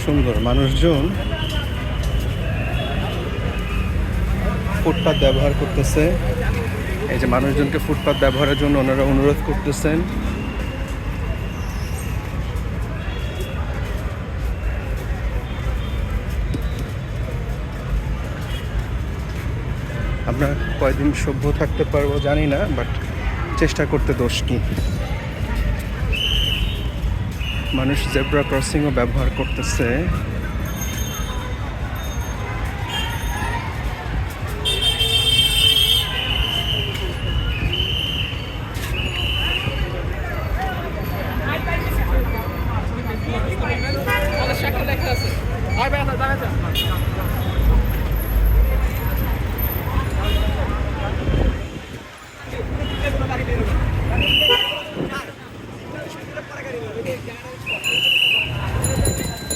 সুন্দর। মানুষজন ফুটপাত ব্যবহার করতেছে। এই যে মানুষজনকে ফুটপাত ব্যবহারের জন্য ওনারা অনুরোধ করতেছেন। আমরা কয়দিন সভ্য থাকতে পারবো জানি না, বাট চেষ্টা করতে দোষ কি। মানুষ জেব্রা ক্রসিংও ব্যবহার করতেছে।